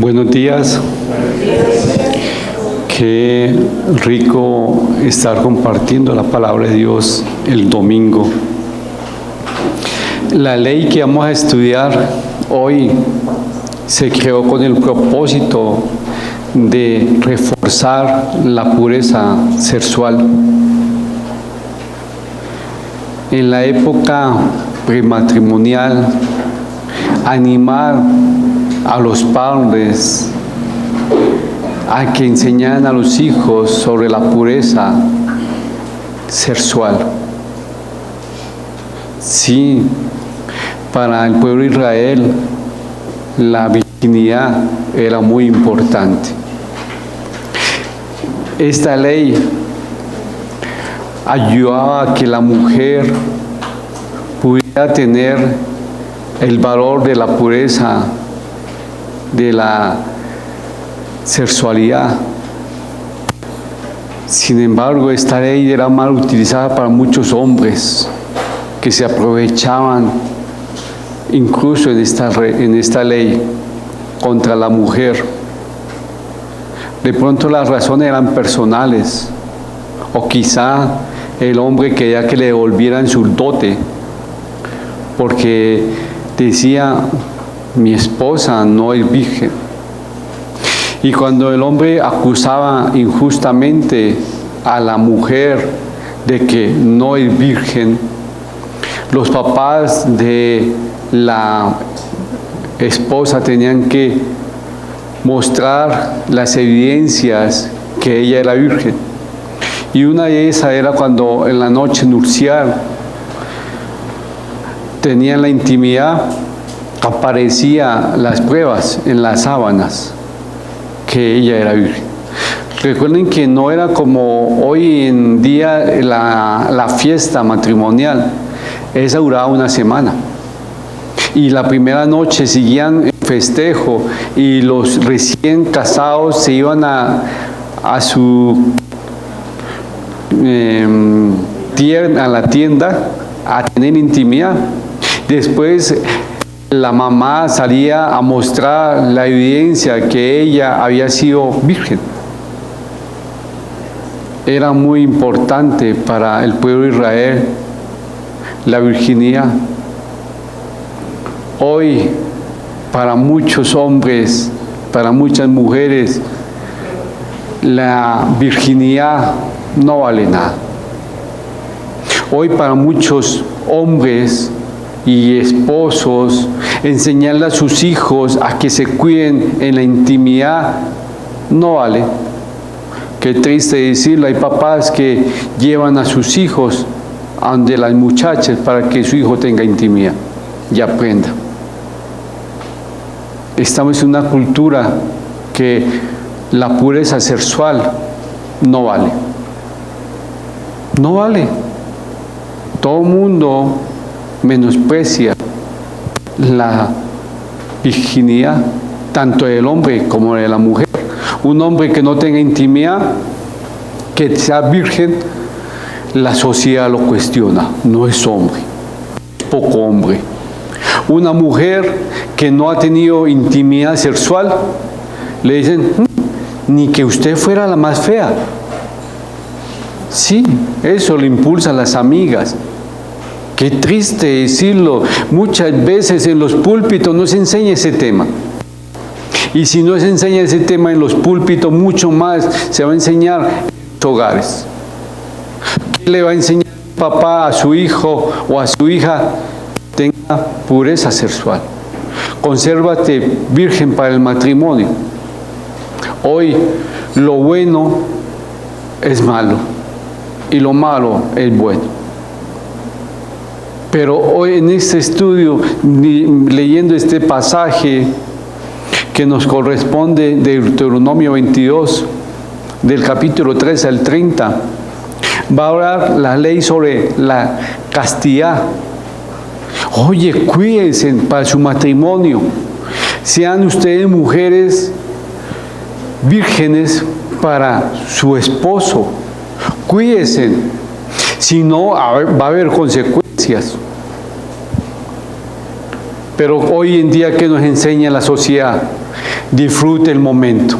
Buenos días. Qué rico estar compartiendo la palabra de Dios el domingo. La ley que vamos a estudiar hoy se creó con el propósito de reforzar la pureza sexual. En la época prematrimonial, animar a los padres a que enseñaran a los hijos sobre la pureza sexual. Sí, para el pueblo de Israel la virginidad era muy importante. Esta ley ayudaba a que la mujer pudiera tener el valor de la pureza de la sexualidad. Sin embargo, esta ley era mal utilizada para muchos hombres que se aprovechaban incluso en esta ley contra la mujer. De pronto las razones eran personales, o quizá el hombre quería que le devolvieran su dote, porque decía: mi esposa no es virgen. Y cuando el hombre acusaba injustamente a la mujer de que no es virgen, los papás de la esposa tenían que mostrar las evidencias que ella era virgen. Y una de esas era cuando en la noche nupcial tenían la intimidad, aparecían las pruebas en las sábanas que ella era virgen. Recuerden que no era como hoy en día la fiesta matrimonial. Esa duraba una semana. Y la primera noche seguían el festejo y los recién casados se iban a la tienda a tener intimidad. Después la mamá salía a mostrar la evidencia que ella había sido virgen. Era muy importante para el pueblo de Israel la virginidad. Hoy, para muchos hombres, para muchas mujeres, la virginidad no vale nada. Hoy para muchos hombres y esposos, enseñarle a sus hijos a que se cuiden en la intimidad no vale. Qué triste decirlo, hay papás que llevan a sus hijos ante las muchachas para que su hijo tenga intimidad y aprenda. Estamos en una cultura que la pureza sexual no vale. No vale. Todo el mundo menosprecia la virginidad, tanto del hombre como de la mujer. Un hombre que no tenga intimidad, que sea virgen, la sociedad lo cuestiona: no es hombre, es poco hombre. Una mujer que no ha tenido intimidad sexual, le dicen: ni que usted fuera la más fea. Sí, eso le impulsa a las amigas. Qué triste decirlo, muchas veces en los púlpitos no se enseña ese tema. Y si no se enseña ese tema en los púlpitos, mucho más se va a enseñar en los hogares. ¿Qué le va a enseñar un papá a su hijo o a su hija? Tenga pureza sexual. Consérvate virgen para el matrimonio. Hoy lo bueno es malo y lo malo es bueno. Pero hoy en este estudio, leyendo este pasaje que nos corresponde de Deuteronomio 22, del capítulo 13 al 30, va a hablar la ley sobre la castidad. Oye, cuídense para su matrimonio. Sean ustedes mujeres vírgenes para su esposo. Cuídense. Si no, va a haber consecuencias. Pero hoy en día, ¿qué nos enseña la sociedad? disfrute el momento,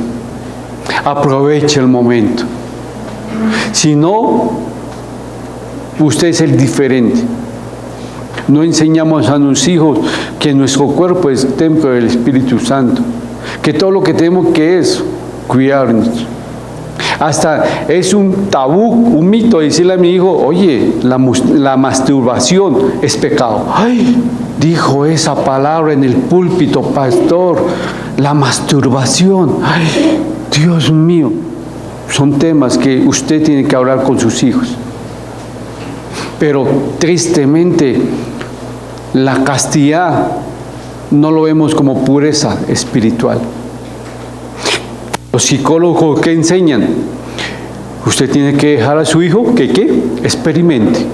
aproveche el momento. Si no, usted es el diferente. No enseñamos a nuestros hijos que nuestro cuerpo es templo del Espíritu Santo, que todo lo que tenemos que es cuidarnos. Hasta es un tabú, un mito decirle a mi hijo, oye, la masturbación es pecado. Ay, dijo esa palabra en el púlpito, pastor, la masturbación. Ay, Dios mío, son temas que usted tiene que hablar con sus hijos. Pero tristemente, la castidad no lo vemos como pureza espiritual. Los psicólogos que enseñan, usted tiene que dejar a su hijo que ¿qué? Experimente,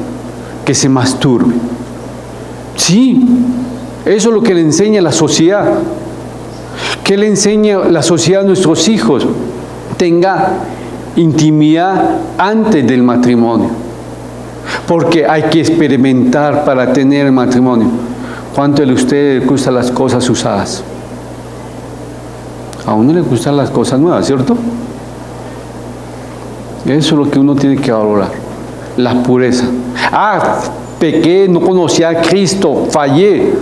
que se masturbe. Sí, eso es lo que le enseña la sociedad. ¿Qué le enseña la sociedad a nuestros hijos? Tenga intimidad antes del matrimonio, porque hay que experimentar para tener el matrimonio. ¿Cuánto de ustedes les gustan las cosas usadas? A uno le gustan las cosas nuevas, ¿cierto? Eso es lo que uno tiene que valorar, la pureza. Ah, pequé, no conocía a Cristo, fallé,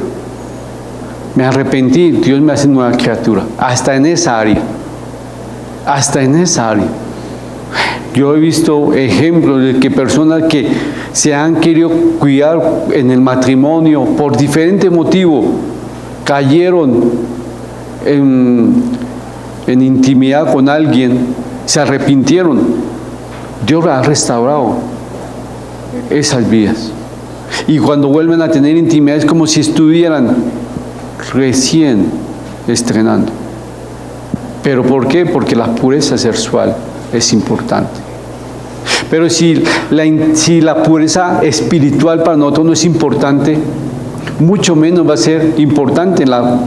me arrepentí, Dios me hace nueva criatura. Hasta en esa área, hasta en esa área. Yo he visto ejemplos de que personas que se han querido cuidar en el matrimonio por diferentes motivos, cayeron en intimidad con alguien, se arrepintieron. Dios ha restaurado esas vidas. Y cuando vuelven a tener intimidad es como si estuvieran recién estrenando. ¿Pero por qué? Porque la pureza sexual es importante. Pero si la pureza espiritual para nosotros no es importante, mucho menos va a ser importante la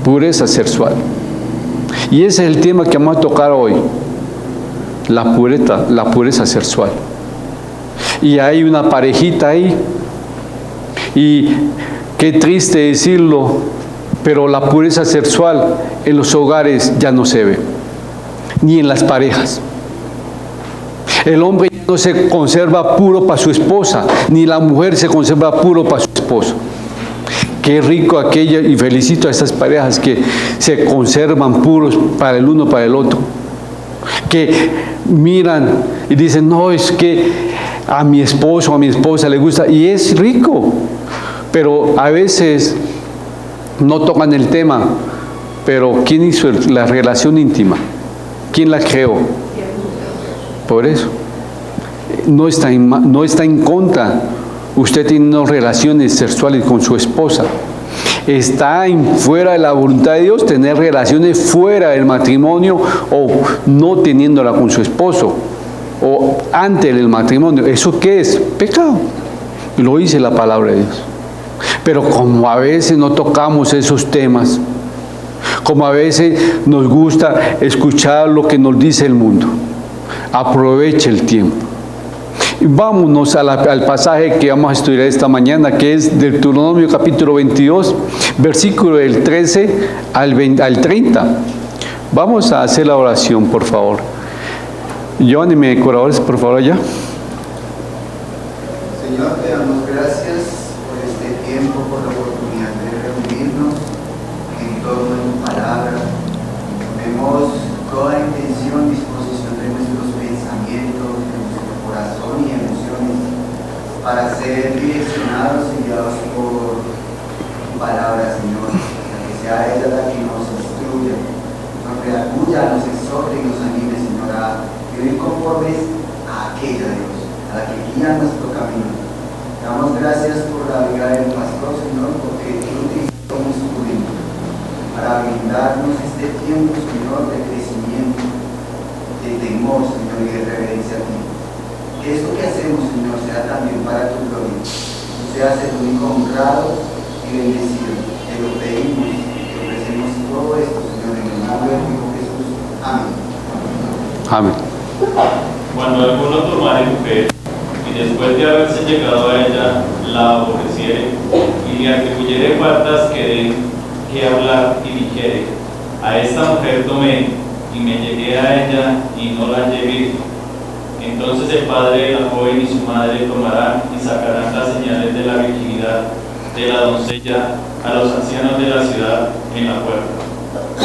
pureza sexual. Y ese es el tema que vamos a tocar hoy, la pureza sexual. Y hay una parejita ahí, y qué triste decirlo, pero la pureza sexual en los hogares ya no se ve, ni en las parejas. El hombre no se conserva puro para su esposa, ni la mujer se conserva puro para su esposo. Qué rico aquella, y felicito a estas parejas que se conservan puros para el uno, para el otro. Que miran y dicen, no, es que a mi esposo o a mi esposa le gusta, y es rico. Pero a veces no tocan el tema, pero ¿quién hizo la relación íntima? ¿Quién la creó? Por eso. No está en contra. Usted tiene unas relaciones sexuales con su esposa. Está fuera de la voluntad de Dios tener relaciones fuera del matrimonio o no teniéndola con su esposo o antes del matrimonio. ¿Eso qué es? Pecado. Lo dice la palabra de Dios. Pero como a veces no tocamos esos temas, como a veces nos gusta escuchar lo que nos dice el mundo, aproveche el tiempo. Vámonos al pasaje que vamos a estudiar esta mañana, que es Deuteronomio capítulo 22, versículo del 13 al 30. Vamos a hacer la oración, por favor. Llévanme decoradores, por favor, allá. Señor, te damos gracias por este tiempo, por la oportunidad de reunirnos en torno a tu palabra. Ponemos toda intención, disposición de nuestros pensamientos, de nuestro corazón y emociones para ser direccionados y guiados por tu palabra, Señor, para que sea ella la que nos instruya, nos reacuya, nos exhorte y nos anime, Señor, a vivir conformes a aquella, Dios, a la que guía nuestro camino. Te damos gracias por la vida del pastor, Señor, porque tú utilizas como instrumento para brindarnos este tiempo, Señor, de crecimiento, de temor, Señor, y de reverencia a ti. Que esto que hacemos, Señor, sea también para tu gloria. Tú seas el único honrado y bendecido. Te lo pedimos y te ofrecemos todo esto, Señor, en el nombre de tu Hijo Jesús. Amén. Amén. Cuando alguno tomare mujer y después de haberse llegado a ella la aborreciere y le atribuyere faltas que hablar y dijere, A esta mujer tomé y me llegué a ella y no la hallé virgen. Entonces el padre de la joven y su madre tomarán y sacarán las señales de la virginidad de la doncella a los ancianos de la ciudad en la puerta.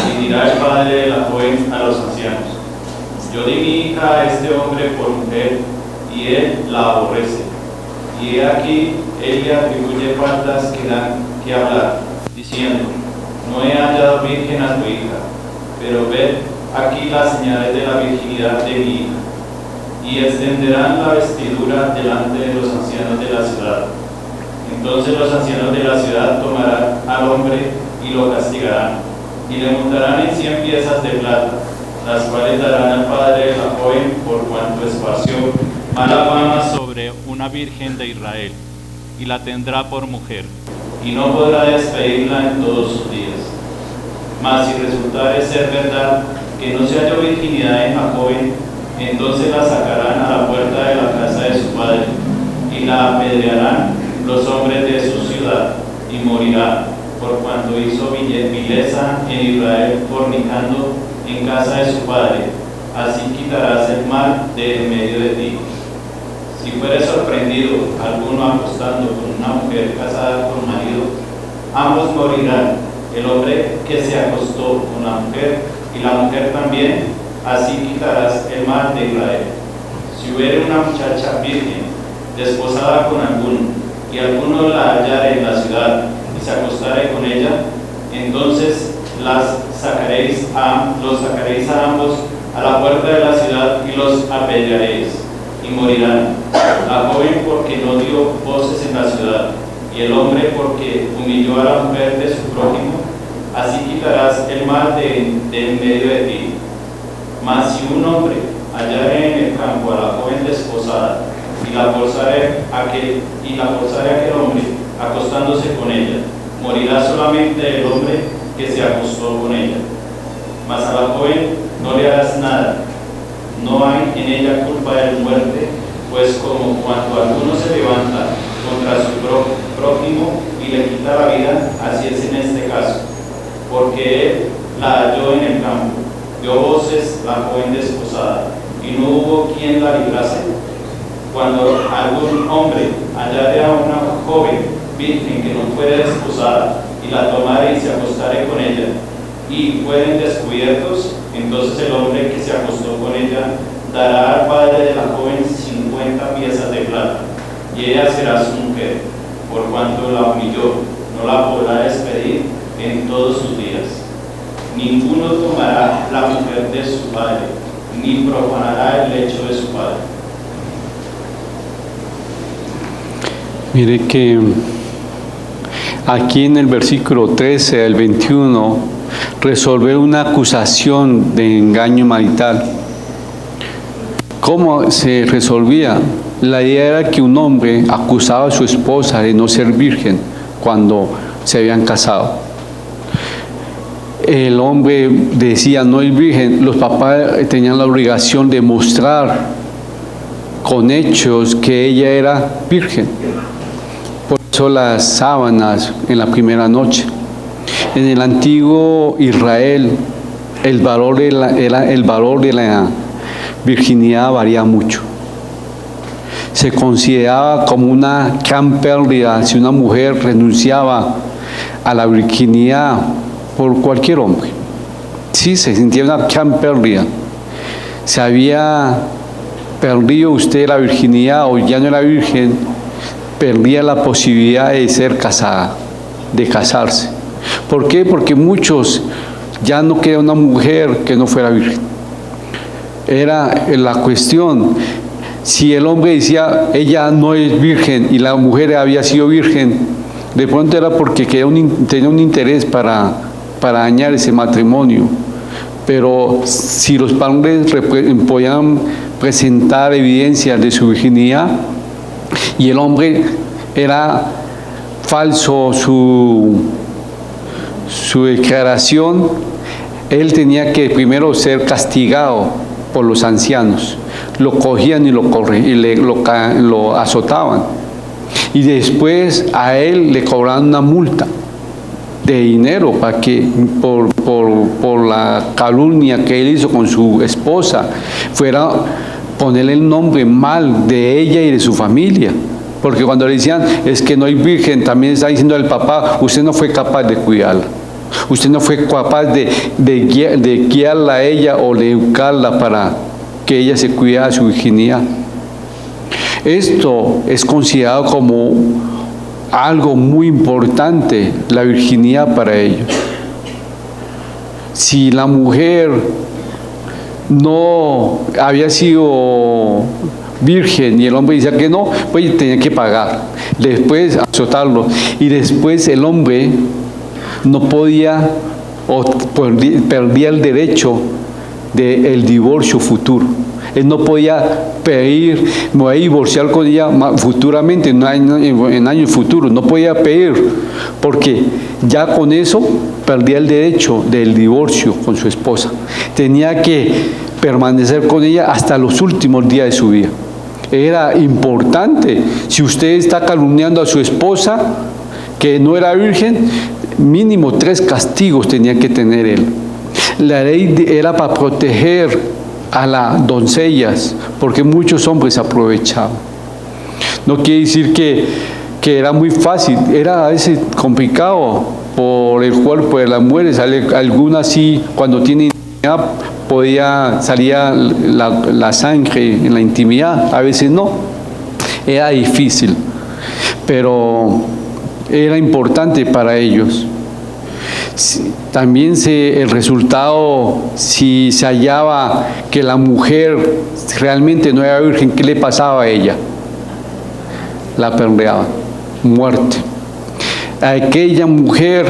Y dirá el padre de la joven a los ancianos: yo di mi hija a este hombre por mujer, y él la aborrece. Y he aquí, él le atribuye faltas que dan que hablar, diciendo: no he hallado virgen a tu hija, pero ved aquí las señales de la virginidad de mi hija. Y extenderán la vestidura delante de los ancianos de la ciudad. Entonces los ancianos de la ciudad tomarán al hombre y lo castigarán, y le montarán en 100 piezas de plata, las cuales darán al padre de la joven por cuanto esparció mala fama sobre una virgen de Israel, y la tendrá por mujer, y no podrá despedirla en todos sus días. Mas si resultare ser verdad que no se halló virginidad en la joven, entonces la sacarán a la puerta de la casa de su padre, y la apedrearán los hombres de su ciudad, y morirá, por cuanto hizo vileza en Israel, fornicando en casa de su padre. Así quitarás el mal de en medio de ti. Si fuere sorprendido alguno acostando con una mujer casada con marido, ambos morirán, el hombre que se acostó con la mujer y la mujer también. Así quitarás el mal de Israel. Si hubiere una muchacha virgen desposada con alguno, y alguno la hallare en la ciudad y se acostare con ella, entonces los sacaréis a ambos a la puerta de la ciudad y los apedrearéis, y morirán, la joven porque no dio voces en la ciudad, y el hombre porque humilló a la mujer de su prójimo. Así quitarás el mal de en medio de ti. Mas si un hombre hallare en el campo a la joven desposada y la forzare aquel hombre acostándose con ella, morirá solamente el hombre que se acostó con ella. Mas a la joven no le harás nada, no hay en ella culpa de muerte, pues como cuando alguno se levanta contra su prójimo y le quita la vida, así es en este caso, porque él la halló en el campo. Dio voces la joven desposada, y no hubo quien la librase. Cuando algún hombre hallare a una joven virgen que no fuere desposada, y la tomare y se acostare con ella, y fueren descubiertos, entonces el hombre que se acostó con ella dará al padre de la joven 50 piezas de plata, y ella será su mujer, por cuanto la humilló, no la podrá despedir en todos sus días. Ninguno tomará la mujer de su padre, ni profanará el lecho de su padre. Mire que aquí en el versículo 13 al 21 resolver una acusación de engaño marital. ¿Cómo se resolvía? La idea era que un hombre acusaba a su esposa de no ser virgen cuando se habían casado. El hombre decía no es virgen, los papás tenían la obligación de mostrar con hechos que ella era virgen. Por eso las sábanas en la primera noche. En el antiguo Israel el valor de la virginidad varía mucho. Se consideraba como una gran pérdida si una mujer renunciaba a la virginidad por cualquier hombre. Sí, se sentía una gran pérdida. Se había perdido usted la virginidad o ya no era virgen, perdía la posibilidad de ser casada, de casarse. ¿Por qué? Porque muchos ya no queda una mujer que no fuera virgen. Era la cuestión, si el hombre decía ella no es virgen y la mujer había sido virgen, de pronto era porque tenía un interés para dañar ese matrimonio. Pero si los padres podían presentar evidencias de su virginidad y el hombre era falso su declaración, él tenía que primero ser castigado por los ancianos. Lo cogían y lo azotaban. Y después a él le cobraban una multa. de dinero para que por la calumnia que él hizo con su esposa fuera ponerle el nombre mal de ella y de su familia. Porque cuando le decían, es que no hay virgen, también está diciendo al papá, usted no fue capaz de cuidarla. Usted no fue capaz de guiarla a ella o de educarla para que ella se cuidara de su virginidad. Esto es considerado como algo muy importante, la virginidad para ellos. Si la mujer no había sido virgen y el hombre decía que no, pues tenía que pagar, después azotarlo, y después el hombre no podía o perdía el derecho del divorcio futuro. Él no podía pedir, me voy a divorciar con ella futuramente, en años futuros, no podía pedir, porque ya con eso perdía el derecho del divorcio con su esposa. Tenía que permanecer con ella hasta los últimos días de su vida. Era importante, si usted está calumniando a su esposa, que no era virgen, mínimo 3 castigos tenía que tener él. La ley era para proteger a las doncellas, porque muchos hombres aprovechaban. No quiere decir que era muy fácil, era a veces complicado por el cuerpo de las mujeres. Algunas sí, cuando tienen intimidad, salía la sangre en la intimidad, a veces no. Era difícil, pero era importante para ellos. También el resultado, si se hallaba que la mujer realmente no era virgen, ¿qué le pasaba a ella? La apedreaban, muerte. Aquella mujer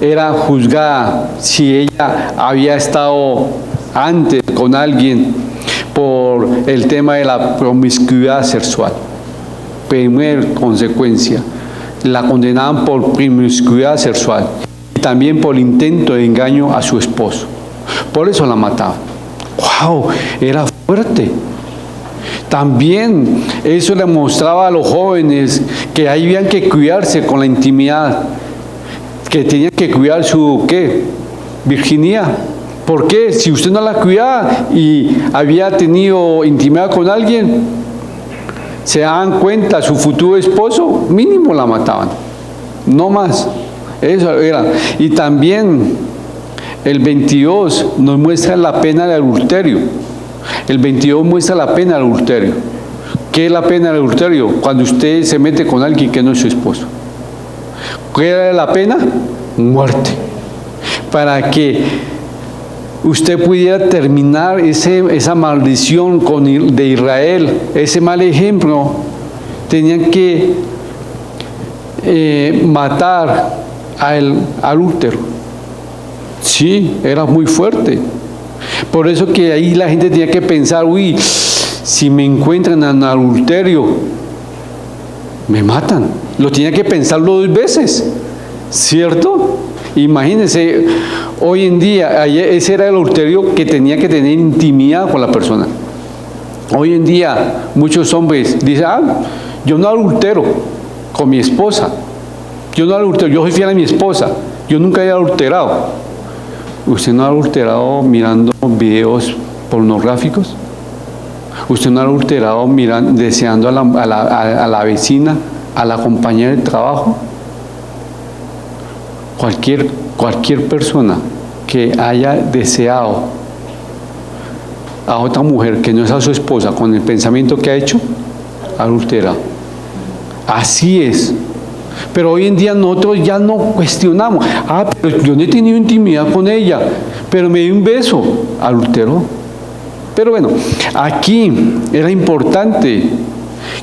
era juzgada si ella había estado antes con alguien por el tema de la promiscuidad sexual. Primera consecuencia, la condenaban por promiscuidad sexual. También por intento de engaño a su esposo. Por eso la mataban. ¡Wow! Era fuerte. También eso le mostraba a los jóvenes que habían que cuidarse con la intimidad, que tenían que cuidar su virginidad. ¿Por qué? Si usted no la cuidaba y había tenido intimidad con alguien, se daban cuenta, su futuro esposo, mínimo la mataban. No más. Eso era. Y también el 22 nos muestra la pena del adulterio. El 22 muestra la pena del adulterio. ¿Qué es la pena del adulterio? Cuando usted se mete con alguien que no es su esposo. ¿Qué era la pena? Muerte. Para que usted pudiera terminar esa maldición de Israel, ese mal ejemplo, tenían que matar al adúltero. Sí, era muy fuerte. Por eso que ahí la gente tenía que pensar, uy, si me encuentran en adulterio, me matan. Lo tenía que pensarlo 2 veces, ¿cierto? Imagínense, hoy en día, ese era el adulterio, que tenía que tener intimidad con la persona. Hoy en día, muchos hombres dicen, yo no adultero con mi esposa. Yo no adultero, yo soy fiel a mi esposa. Yo nunca he adulterado. ¿Usted no ha adulterado mirando videos pornográficos? ¿Usted no ha adulterado deseando a la vecina, a la compañera de trabajo? Cualquier persona que haya deseado a otra mujer que no es a su esposa con el pensamiento que ha hecho, adultera. Así es. Pero hoy en día nosotros ya no cuestionamos. Pero yo no he tenido intimidad con ella, pero me dio un beso, adulteró. Pero bueno, aquí era importante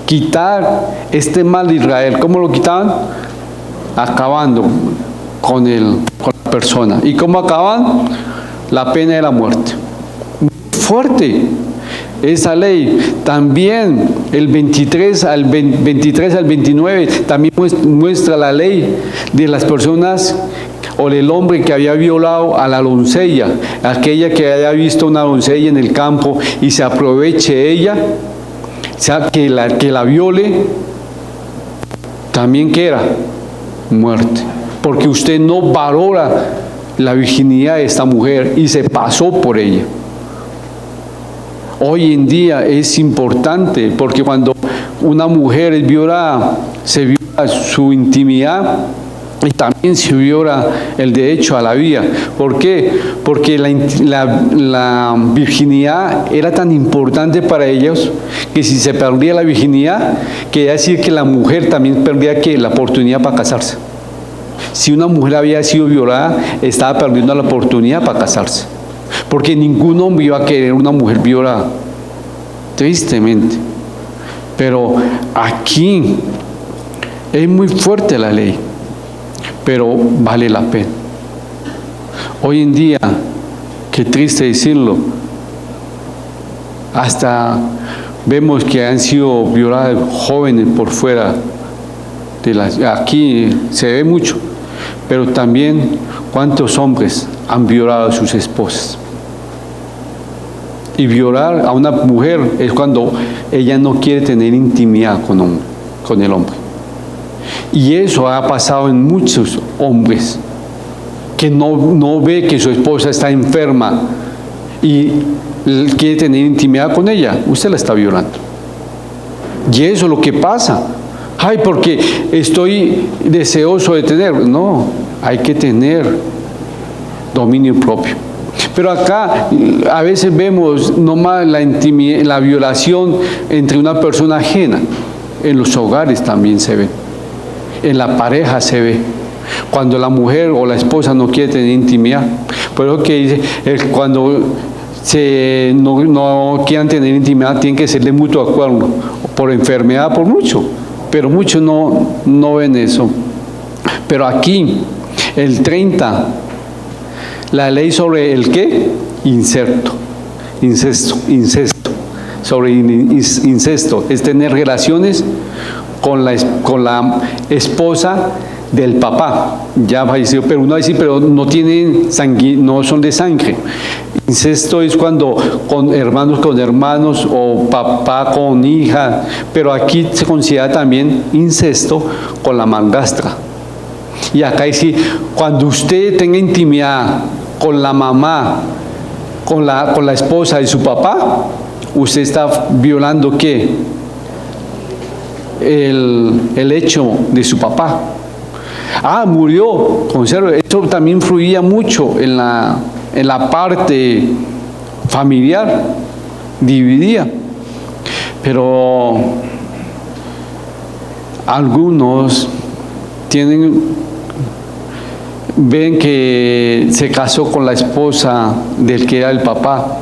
quitar este mal de Israel. ¿Cómo lo quitaban? Acabando con la persona. ¿Y cómo acaban? La pena de la muerte. Muy fuerte esa ley. También el 23 al 29 también muestra la ley de las personas o del hombre que había violado a la doncella, aquella que haya visto una doncella en el campo y se aproveche ella, o sea, que la viole, también que era muerte. porque usted no valora la virginidad de esta mujer y se pasó por ella. Hoy en día es importante, porque cuando una mujer es violada, se viola su intimidad y también se viola el derecho a la vida. ¿Por qué? Porque la virginidad era tan importante para ellos que si se perdía la virginidad, quería decir que la mujer también perdía la oportunidad para casarse. Si una mujer había sido violada, estaba perdiendo la oportunidad para casarse. Porque ningún hombre iba a querer una mujer violada. Tristemente. Pero aquí es muy fuerte la ley, pero vale la pena. Hoy en día, qué triste decirlo, hasta vemos que han sido violadas jóvenes por fuera de aquí se ve mucho, pero también cuántos hombres han violado a sus esposas. Y violar a una mujer es cuando ella no quiere tener intimidad con el hombre. Y eso ha pasado en muchos hombres que no ve que su esposa está enferma y quiere tener intimidad con ella. Usted la está violando. Y eso es lo que pasa. Ay, porque estoy deseoso de tener. No, hay que tener dominio propio. Pero acá a veces vemos nomás la violación entre una persona ajena. En los hogares también se ve. En la pareja se ve. Cuando la mujer o la esposa no quiere tener intimidad. Por eso que dice, cuando no quieran tener intimidad, tienen que ser de mutuo acuerdo. Por enfermedad, por mucho. Pero muchos no ven eso. Pero aquí, el 30, la ley sobre el ¿qué? Incesto. Sobre incesto. Es tener relaciones con la esposa del papá. Ya falleció, pero uno va a decir, pero no tienen no son de sangre. Incesto es cuando hermanos con hermanos o papá con hija, pero aquí se considera también incesto con la madrastra. Y acá dice, cuando usted tenga intimidad con la mamá, con la esposa de su papá, usted está violando ¿qué? El hecho de su papá. Ah, murió, conserva. Esto también influía mucho en la parte familiar, dividía. Pero algunos ven que se casó con la esposa del que era el papá.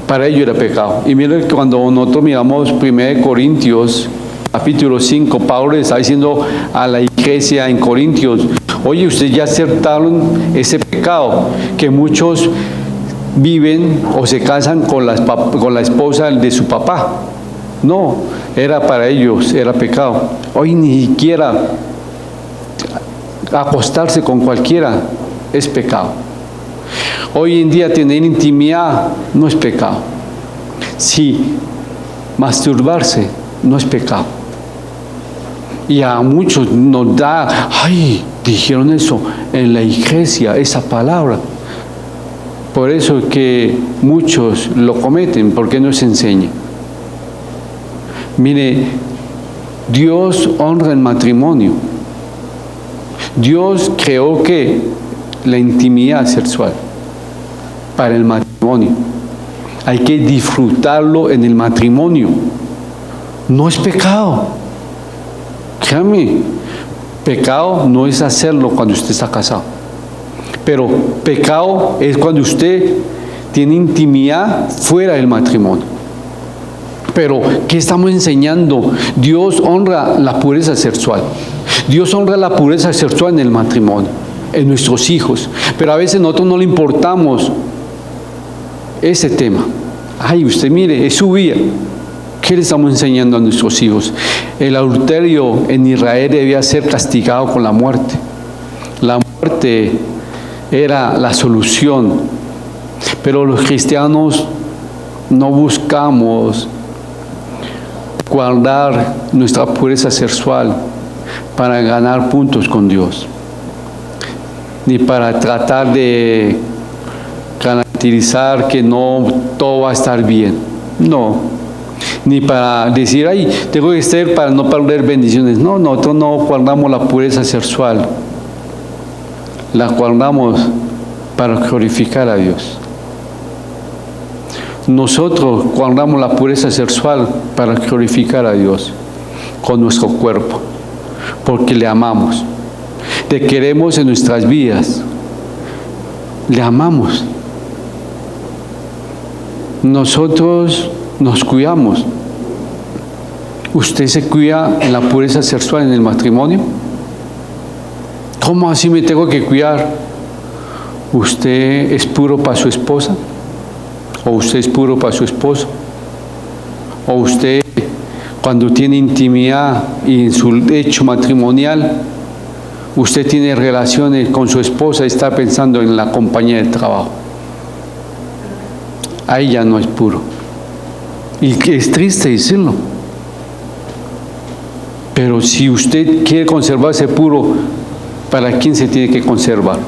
Para ello era pecado. Y miren que cuando nosotros miramos 1 Corintios capítulo 5, Pablo le está diciendo a la iglesia en Corintios, oye, ustedes ya aceptaron ese pecado, que muchos viven o se casan con la esposa de su papá. No, para ellos era pecado. Hoy ni siquiera acostarse con cualquiera es pecado. Hoy en día tener intimidad no es pecado. Sí, masturbarse no es pecado. Y a muchos nos da, ay, dijeron eso en la iglesia, esa palabra. Por eso es que muchos lo cometen, porque no se enseña. Mire, Dios honra el matrimonio. Dios creó que la intimidad sexual para el matrimonio. Hay que disfrutarlo en el matrimonio. No es pecado. Créame, pecado no es hacerlo cuando usted está casado. Pero pecado es cuando usted tiene intimidad fuera del matrimonio. Pero, ¿qué estamos enseñando? Dios honra la pureza sexual. Dios honra la pureza sexual en el matrimonio, en nuestros hijos. Pero a veces nosotros no le importamos ese tema. Ay, usted mire, es su vida. ¿Qué le estamos enseñando a nuestros hijos? El adulterio en Israel debía ser castigado con la muerte. La muerte era la solución. Pero los cristianos no buscamos guardar nuestra pureza sexual para ganar puntos con Dios. ni para tratar de garantizar que no todo va a estar bien. No. Ni para decir, ay, tengo que estar para no perder bendiciones. No, nosotros no guardamos la pureza sexual. La guardamos para glorificar a Dios. Nosotros guardamos la pureza sexual para glorificar a Dios con nuestro cuerpo, porque le amamos, le queremos en nuestras vidas, le amamos. Nosotros nos cuidamos. ¿Usted se cuida en la pureza sexual en el matrimonio? ¿Cómo así me tengo que cuidar? ¿Usted es puro para su esposa? ¿O usted es puro para su esposo? ¿O usted, cuando tiene intimidad y en su hecho matrimonial, usted tiene relaciones con su esposa y está pensando en la compañía de trabajo? Ahí ya no es puro. Y es triste decirlo. Pero si usted quiere conservarse puro, ¿para quién se tiene que conservar?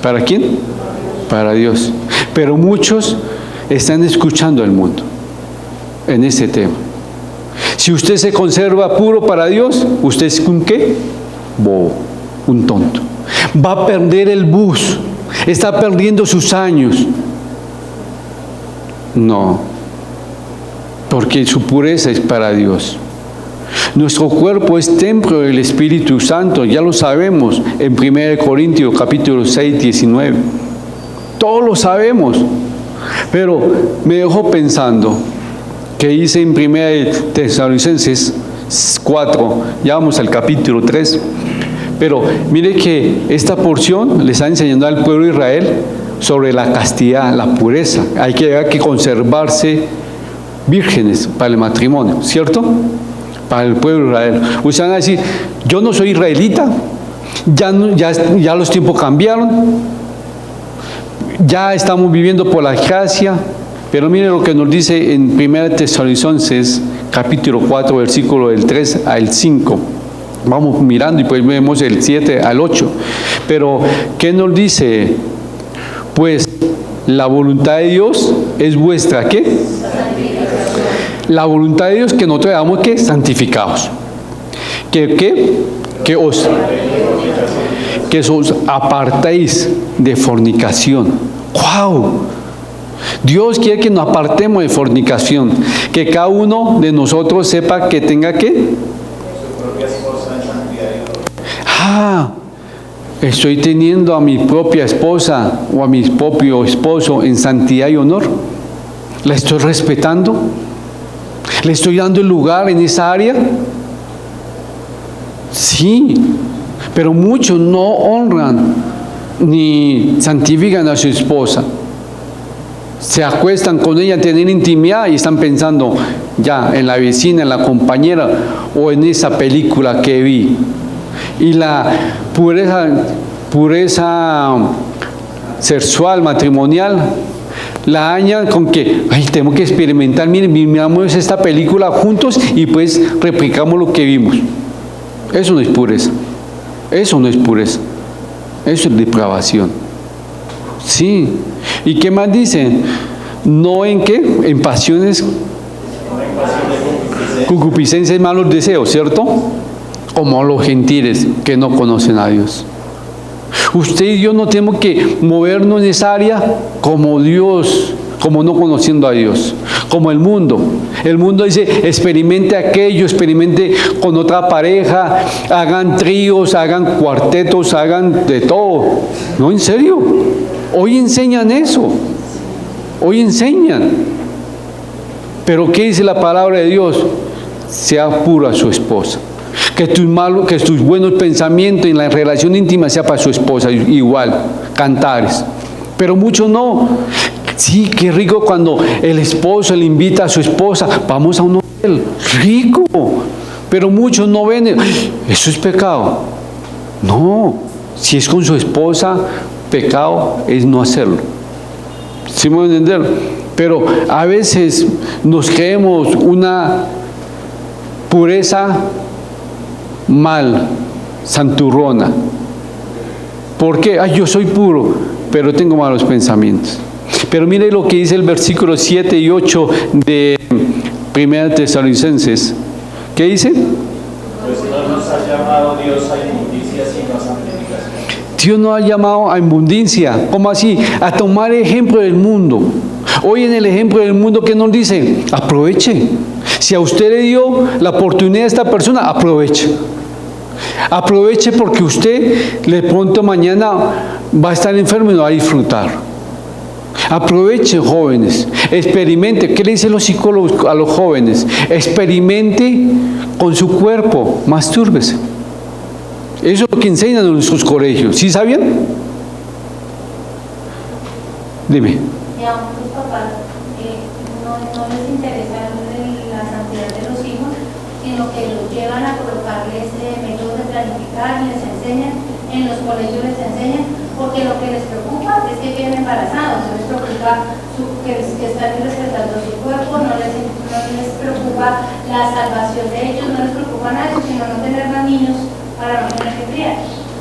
¿Para quién? Para Dios. Pero muchos están escuchando al mundo en ese tema. Si usted se conserva puro para Dios, ¿usted es un qué? Bobo, un tonto. Va a perder el bus, está perdiendo sus años. No, porque su pureza es para Dios. Nuestro cuerpo es templo del Espíritu Santo, ya lo sabemos en 1 Corintios capítulo 6, 19. Todos lo sabemos, pero me dejó pensando que dice en 1 Tesalonicenses 4, ya vamos al capítulo 3, pero mire que esta porción le está enseñando al pueblo de Israel sobre la castidad, la pureza. Hay que conservarse vírgenes para el matrimonio, ¿cierto? Para el pueblo de Israel. Ustedes van a decir, yo no soy israelita, ya los tiempos cambiaron, ya estamos viviendo por la gracia, pero mire lo que nos dice en 1 Tesalonicenses capítulo 4, versículo del 3 al 5. Vamos mirando y pues vemos el 7 al 8. Pero, ¿qué nos dice? Pues la voluntad de Dios es vuestra, ¿qué? La voluntad de Dios que nosotros damos, ¿qué? Santificados. Que os apartéis de fornicación. ¡Wow! Dios quiere que nos apartemos de fornicación, que cada uno de nosotros sepa que tenga ¿qué? Estoy teniendo a mi propia esposa o a mi propio esposo en santidad y honor. ¿La estoy respetando? ¿Le estoy dando el lugar en esa área? Sí, pero muchos no honran ni santifican a su esposa. Se acuestan con ella a tener intimidad y están pensando ya en la vecina, en la compañera o en esa película que vi. Y la pureza sexual, matrimonial, la dañan con que, ay, tenemos que experimentar, miren, miramos esta película juntos y pues replicamos lo que vimos. Eso no es pureza. Eso no es pureza. Eso es depravación. Sí. ¿Y qué más dice? No en qué, en pasiones, concupiscencias, malos deseos, ¿cierto? Como los gentiles que no conocen a Dios. Usted y yo no tenemos que movernos en esa área como Dios, como no conociendo a Dios, como el mundo. El mundo dice, experimente aquello, experimente con otra pareja, hagan tríos, hagan cuartetos, hagan de todo. No, en serio. Hoy enseñan eso. Hoy enseñan. Pero ¿qué dice la palabra de Dios? Sea puro a su esposa. Que tus buenos pensamientos en la relación íntima sea para su esposa igual, cantares. Pero muchos no. Sí, qué rico cuando el esposo le invita a su esposa, vamos a un hotel, rico. Pero muchos no ven, eso es pecado. No, si es con su esposa, pecado es no hacerlo. ¿Sí me van a entender? Pero a veces nos creemos una pureza mal, santurrona. ¿Por qué? Ay, yo soy puro, pero tengo malos pensamientos. Pero mire lo que dice el versículo 7 y 8 de 1 Tesalonicenses. ¿Qué dice? Pues no nos ha llamado Dios a inmundicia, sino a santificación. Dios nos ha llamado a inmundicia. ¿Cómo así? A tomar ejemplo del mundo. Hoy en el ejemplo del mundo, ¿qué nos dice? Aproveche. Si a usted le dio la oportunidad a esta persona, aproveche. Aproveche porque usted de pronto mañana va a estar enfermo y no va a disfrutar. Aproveche, jóvenes. Experimente. ¿Qué le dicen los psicólogos a los jóvenes? Experimente con su cuerpo. Mastúrbese. Eso es lo que enseñan en sus colegios. ¿Sí sabían? Dime. Y a muchos papás no les interesa la santidad de los hijos, sino que los llevan a colocarles métodos de planificar, les enseñan, en los colegios les enseñan, porque lo que les preocupa es que queden embarazados, no les preocupa que están respetando su cuerpo, no les preocupa la salvación de ellos, no les preocupa nada, sino no tener más niños para no tener que criar.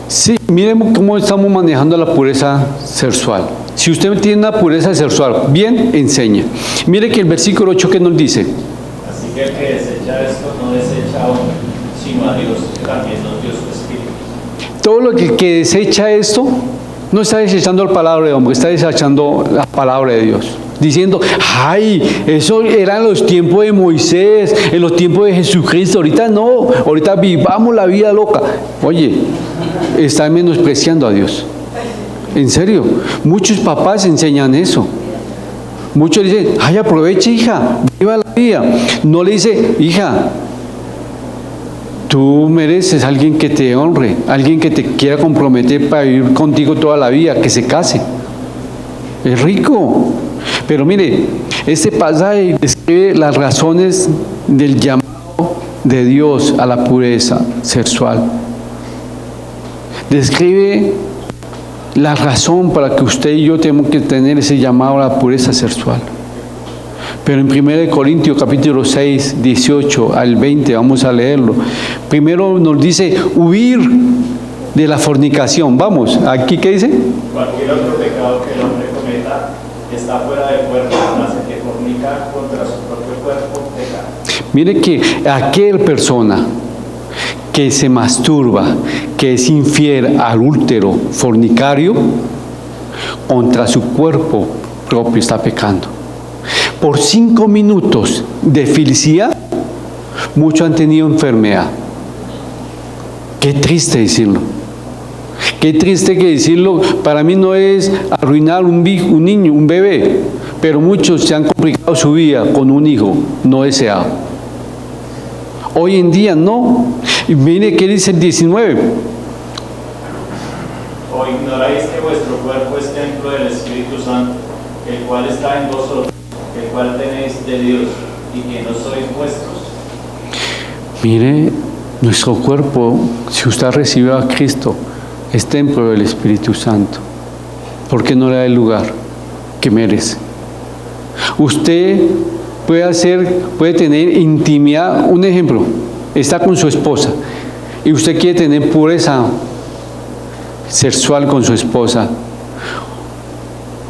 Sí, miren cómo estamos manejando la pureza sexual. Si usted tiene una pureza sexual, bien, enseña. Mire que el versículo 8 que nos dice. Así que el que desecha esto no desecha a hombre, sino a Dios, que también nos dio su Espíritu. Todo lo que desecha esto, no está desechando la palabra de hombre, está desechando la palabra de Dios. Diciendo, ay, eso era en los tiempos de Moisés, en los tiempos de Jesucristo, ahorita no, ahorita vivamos la vida loca. Oye, está menospreciando a Dios. En serio, muchos papás enseñan eso. Muchos dicen, ay, aproveche, hija, viva la vida. No le dice, hija, tú mereces a alguien que te honre, alguien que te quiera comprometer para vivir contigo toda la vida, que se case. Es rico. Pero mire, este pasaje describe las razones del llamado de Dios a la pureza sexual. Describe la razón para que usted y yo tenemos que tener ese llamado a la pureza sexual. Pero en 1 Corintios capítulo 6, 18 al 20, vamos a leerlo. Primero nos dice huir de la fornicación. Vamos, aquí ¿qué dice? Cualquier otro pecado que el hombre cometa está fuera del cuerpo, más el que fornica contra su propio cuerpo peca. Mire que aquella persona que se masturba, que es infiel, adúltero, fornicario, contra su cuerpo propio está pecando. Por 5 minutos de felicidad, muchos han tenido enfermedad. Qué triste decirlo. Qué triste que decirlo. Para mí no es arruinar un niño, un bebé, pero muchos se han complicado su vida con un hijo no deseado. Hoy en día no. Y mire qué dice el 19. ¿O ignoráis que vuestro cuerpo es templo del Espíritu Santo, el cual está en vosotros, el cual tenéis de Dios, y que no sois vuestros? Mire, nuestro cuerpo, si usted ha recibido a Cristo, es templo del Espíritu Santo. ¿Por qué no le da el lugar que merece? Usted puede tener intimidad. Un ejemplo, está con su esposa y usted quiere tener pureza sexual con su esposa.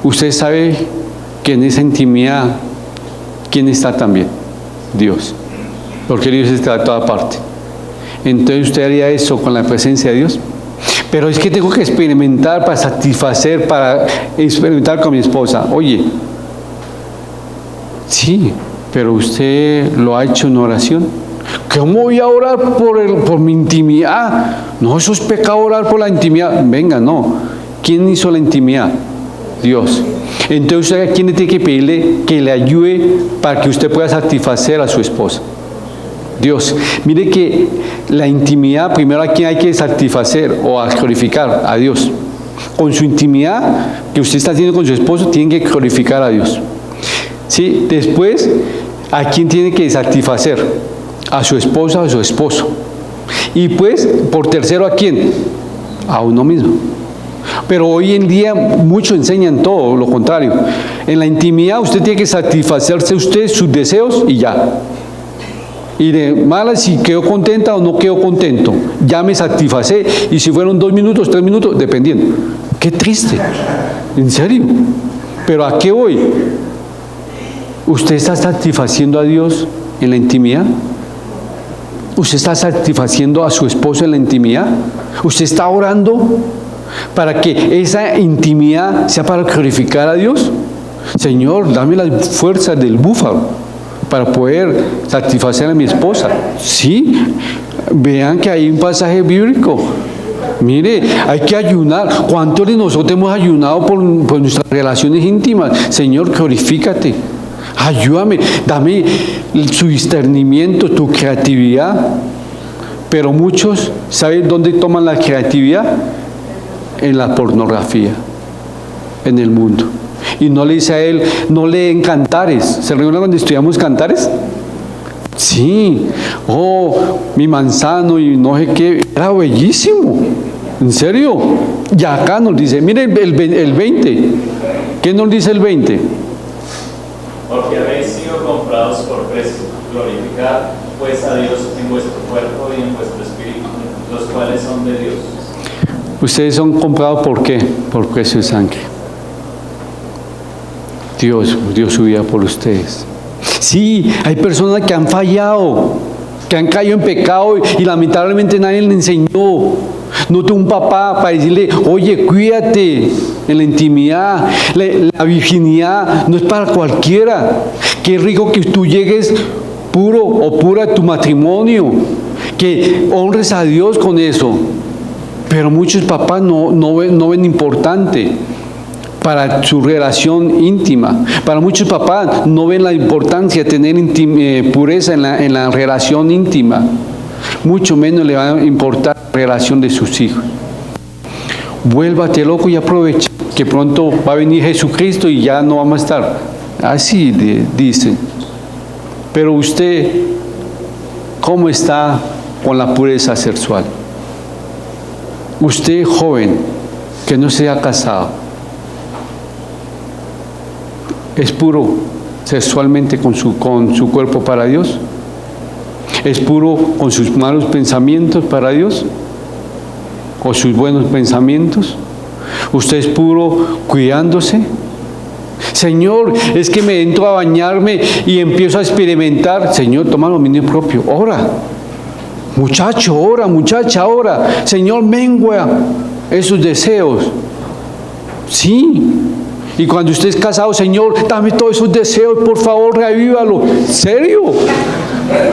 Usted sabe que en esa intimidad, ¿quién está también? Dios. Porque Dios está a toda parte. Entonces usted haría eso con la presencia de Dios. Pero es que tengo que experimentar para satisfacer, para experimentar con mi esposa. Oye, sí, pero usted lo ha hecho en oración. ¿Cómo voy a orar por mi intimidad? No, eso es pecado orar por la intimidad. Venga, no. ¿Quién hizo la intimidad? Dios. Entonces, ¿a quién le tiene que pedirle que le ayude para que usted pueda satisfacer a su esposa? Dios. Mire que la intimidad, primero a quién hay que satisfacer o a glorificar, a Dios. Con su intimidad que usted está haciendo con su esposo, tiene que glorificar a Dios. ¿Sí? Después, ¿a quién tiene que satisfacer? A su esposa o a su esposo. Y pues, por tercero, ¿a quién? A uno mismo. Pero hoy en día muchos enseñan todo lo contrario. En la intimidad usted tiene que satisfacerse usted sus deseos y ya. Y de malas si quedo contenta o no quedo contento. Ya me satisfacé. Y si fueron 2 minutos, 3 minutos, dependiendo. Qué triste. ¿En serio? ¿Pero a qué voy? ¿Usted está satisfaciendo a Dios en la intimidad? ¿Usted está satisfaciendo a su esposo en la intimidad? ¿Usted está orando para que esa intimidad sea para glorificar a Dios? Señor, dame las fuerzas del búfalo para poder satisfacer a mi esposa. Sí, vean que hay un pasaje bíblico. Mire, hay que ayunar. ¿Cuántos de nosotros hemos ayunado por nuestras relaciones íntimas? Señor, glorifícate. Ayúdame, dame su discernimiento, tu creatividad. Pero muchos, ¿saben dónde toman la creatividad? En la pornografía, en el mundo. Y no le dice a él, no leen Cantares. ¿Se recuerdan cuando estudiamos Cantares? Sí. Oh, mi manzano y no sé qué. Era bellísimo. ¿En serio? Y acá nos dice, mire el 20. ¿Qué nos dice el 20? Porque habéis sido comprados por precio. Glorificad pues a Dios en vuestro cuerpo y en vuestro espíritu, los cuales son de Dios. Ustedes son comprados ¿por qué? Por precio de sangre. Dios dio su vida por ustedes. Sí, hay personas que han fallado, que han caído en pecado y lamentablemente nadie le enseñó. No tuvo un papá para decirle, oye, cuídate en la intimidad. La virginidad no es para cualquiera. Qué rico que tú llegues puro o pura a tu matrimonio, que honres a Dios con eso. Pero muchos papás no ven importante para su relación íntima. Para muchos papás no ven la importancia de tener pureza en la relación íntima. Mucho menos le va a importar la relación de sus hijos. Vuélvate loco y aprovecha que pronto va a venir Jesucristo y ya no vamos a estar. Así dice. Pero usted, ¿cómo está con la pureza sexual? Usted, joven, que no se ha casado, ¿es puro sexualmente con su cuerpo para Dios? ¿Es puro con sus malos pensamientos para Dios? ¿O sus buenos pensamientos? ¿Usted es puro cuidándose? Señor, es que me entro a bañarme y empiezo a experimentar. Señor, toma dominio propio, ora. Muchacho, ora, muchacha, ora. Señor, mengua esos deseos. Sí. Y cuando usted es casado, Señor, dame todos esos deseos, por favor, revívalo. ¿Serio?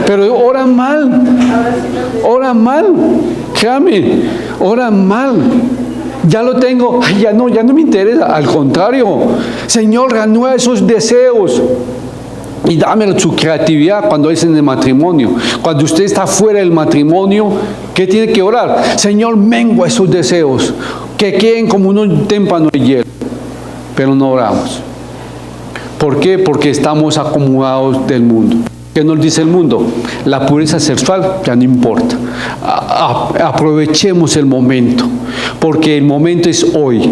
Pero ora mal. Ora mal. Créame, ora mal. Ya lo tengo, ay, ya no me interesa. Al contrario, Señor, renueva esos deseos. Y dame su creatividad cuando es en el matrimonio. Cuando usted está fuera del matrimonio, ¿qué tiene que orar? Señor, mengua esos deseos, que queden como un témpano de hielo. Pero no oramos. ¿Por qué? Porque estamos acomodados del mundo. ¿Qué nos dice el mundo? La pureza sexual ya no importa. Aprovechemos el momento, porque el momento es hoy,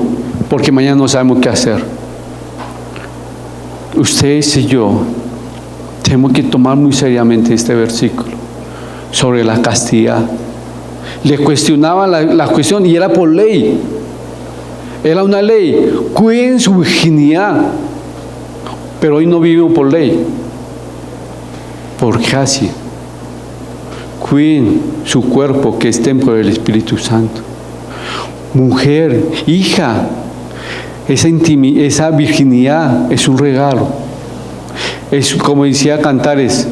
porque mañana no sabemos qué hacer. Ustedes y yo tenemos que tomar muy seriamente este versículo sobre la castidad. Le cuestionaba la cuestión y era por ley. Era una ley. Cuiden su virginidad. Pero hoy no vivimos por ley, por gracia. Cuiden su cuerpo, que es templo del Espíritu Santo. Mujer, hija, esa virginidad es un regalo. Es, como decía Cantares,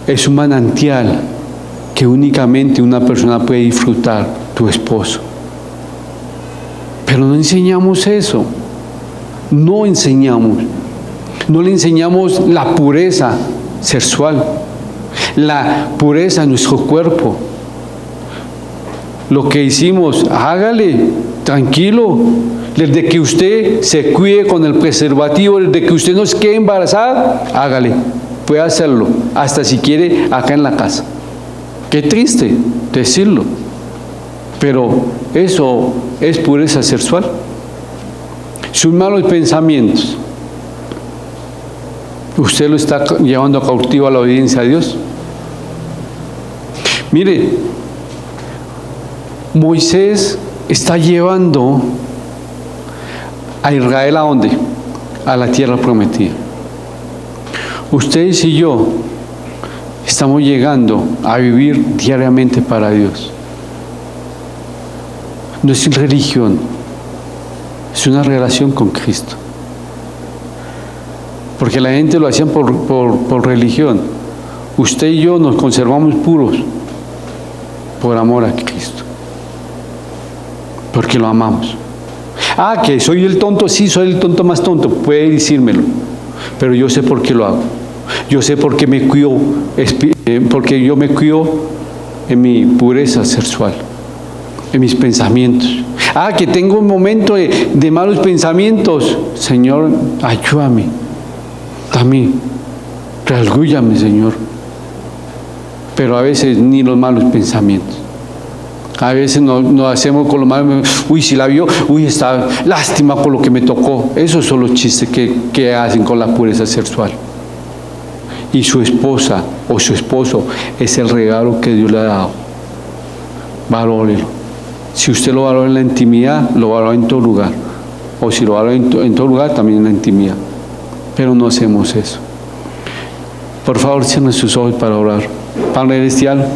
es un manantial que únicamente una persona puede disfrutar, tu esposo. Pero no enseñamos eso. No enseñamos. No le enseñamos la pureza sexual, la pureza de nuestro cuerpo. Lo que hicimos, hágale, tranquilo. Desde que usted se cuide con el preservativo, desde que usted no se quede embarazada, hágale, puede hacerlo, hasta si quiere acá en la casa. Qué triste decirlo, pero eso es pureza sexual. Sus malos pensamientos, ¿usted lo está llevando cautivo a la obediencia a Dios? Mire, Moisés está llevando a Israel ¿a dónde? A la tierra prometida. Ustedes y yo estamos llegando a vivir diariamente para Dios. No es religión, es una relación con Cristo. Porque la gente lo hacía por religión. Usted y yo nos conservamos puros por amor a Cristo. Porque lo amamos. Ah, que soy el tonto, sí, soy el tonto más tonto, puede decírmelo. Pero yo sé por qué lo hago. Yo sé por qué me cuido, porque yo me cuido en mi pureza sexual, en mis pensamientos. Ah, que tengo un momento de malos pensamientos. Señor, ayúdame. Dame, reargúllame, Señor. Pero a veces ni los malos pensamientos. A veces nos hacemos con lo malo. Uy, si la vio, uy, está lástima por lo que me tocó. Esos son los chistes que hacen con la pureza sexual. Y su esposa o su esposo es el regalo que Dios le ha dado. Valórelo. Si usted lo valora en la intimidad, lo valora en todo lugar. O si lo valora en todo lugar, también en la intimidad. Pero no hacemos eso. Por favor, cierren sus ojos para orar. Padre Celestial,